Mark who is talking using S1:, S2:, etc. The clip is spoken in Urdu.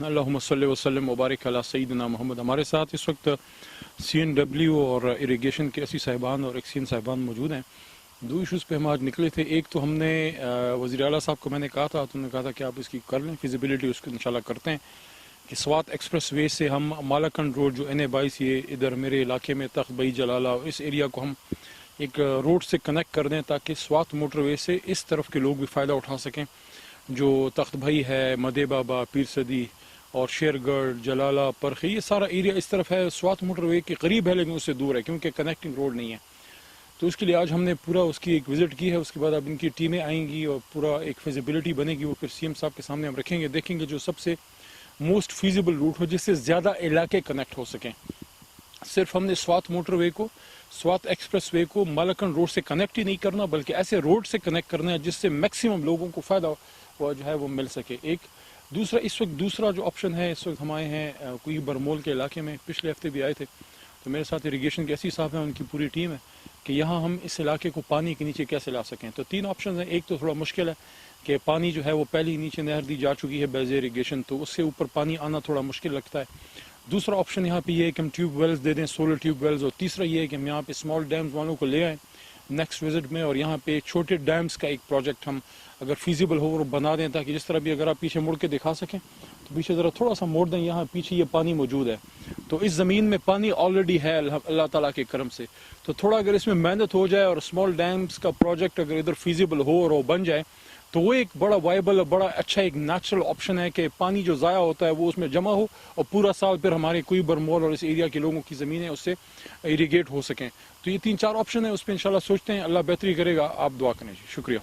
S1: اللہم صلی وسلم وبارک علی سیدنا محمد۔ ہمارے ساتھ اس وقت CNW اور اریگیشن کے اسی صاحبان اور ایکسین صاحبان موجود ہیں۔ دو ایشوز پہ ہم آج نکلے تھے۔ ایک تو ہم نے وزیر اعلیٰ صاحب کو میں نے کہا تھا، تو انہوں نے کہا تھا کہ آپ اس کی کر لیں فیزیبلٹی، اس کو انشاءاللہ کرتے ہیں کہ سوات ایکسپریس وے سے ہم مالاکنڈ روڈ جو NA22 یہ ادھر میرے علاقے میں تخت بئی جلالہ اس ایریا کو ہم ایک روڈ سے کنیکٹ کر دیں، تاکہ سوات موٹر وے سے اس طرف کے لوگ بھی فائدہ اٹھا سکیں، جو تخت بھائی ہے، مدے بابا، پیر صدی اور شیر گڑھ، جلالہ، پرخی، یہ سارا ایریا اس طرف ہے، سوات موٹر وے کے قریب ہے لیکن اس سے دور ہے کیونکہ کنیکٹنگ روڈ نہیں ہے۔ تو اس کے لیے آج ہم نے پورا اس کی ایک وزٹ کی ہے۔ اس کے بعد اب ان کی ٹیمیں آئیں گی اور پورا ایک فیزیبلٹی بنے گی، وہ پھر CM صاحب کے سامنے ہم رکھیں گے، دیکھیں گے جو سب سے موسٹ فیزیبل روٹ ہو، جس سے زیادہ علاقے کنیکٹ ہو سکیں۔ صرف ہم نے سوات موٹر وے کو، سوات ایکسپریس وے کو مالاکنڈ روڈ سے کنیکٹ ہی نہیں کرنا، بلکہ ایسے روڈ سے کنیکٹ کرنا ہے جس سے میکسیمم لوگوں کو فائدہ جو ہے وہ مل سکے۔ ایک دوسرا اس وقت دوسرا جو آپشن ہے، اس وقت ہم آئے ہیں کوئی برمول کے علاقے میں، پچھلے ہفتے بھی آئے تھے، تو میرے ساتھ اریگیشن کے ایسی صاحب ہیں، ان کی پوری ٹیم ہے کہ یہاں ہم اس علاقے کو پانی کے نیچے کیسے لا سکیں۔ تو 3 آپشن ہیں۔ ایک تو تھوڑا مشکل ہے کہ پانی جو ہے وہ پہلی نیچے نہر دی جا چکی ہے بیز اریگیشن، تو اس سے اوپر پانی آنا تھوڑا مشکل لگتا ہے۔ دوسرا آپشن یہاں پہ یہ ہے کہ ہم ٹیوب ویلز دے دیں، سولر ٹیوب ویلز، اور تیسرا یہ ہے کہ ہم یہاں پہ اسمال ڈیمز والوں کو لے آئیں نیکسٹ وزٹ میں، اور یہاں پہ چھوٹے ڈیمز کا ایک پروجیکٹ ہم اگر فیزیبل ہو وہ بنا دیں، تاکہ جس طرح بھی اگر آپ پیچھے مڑ کے دکھا سکیں تو پیچھے ذرا تھوڑا سا موڑ دیں، یہاں پیچھے یہ پانی موجود ہے، تو اس زمین میں پانی آلریڈی ہے اللہ تعالیٰ کے کرم سے، تو تھوڑا اگر اس میں محنت ہو جائے اور اسمال ڈیمز کا پروجیکٹ اگر ادھر فیزیبل ہو اور وہ بن جائے تو وہ ایک بڑا وائبل اور بڑا اچھا ایک نیچرل آپشن ہے کہ پانی جو ضائع ہوتا ہے وہ اس میں جمع ہو اور پورا سال پھر ہمارے کوئی برمول اور اس ایریا کے لوگوں کی زمینیں اس سے اریگیٹ ہو سکیں۔ تو یہ 3-4 آپشن ہیں، اس پہ انشاءاللہ سوچتے ہیں، اللہ بہتری کرے گا، آپ دعا کریں جی۔ شکریہ۔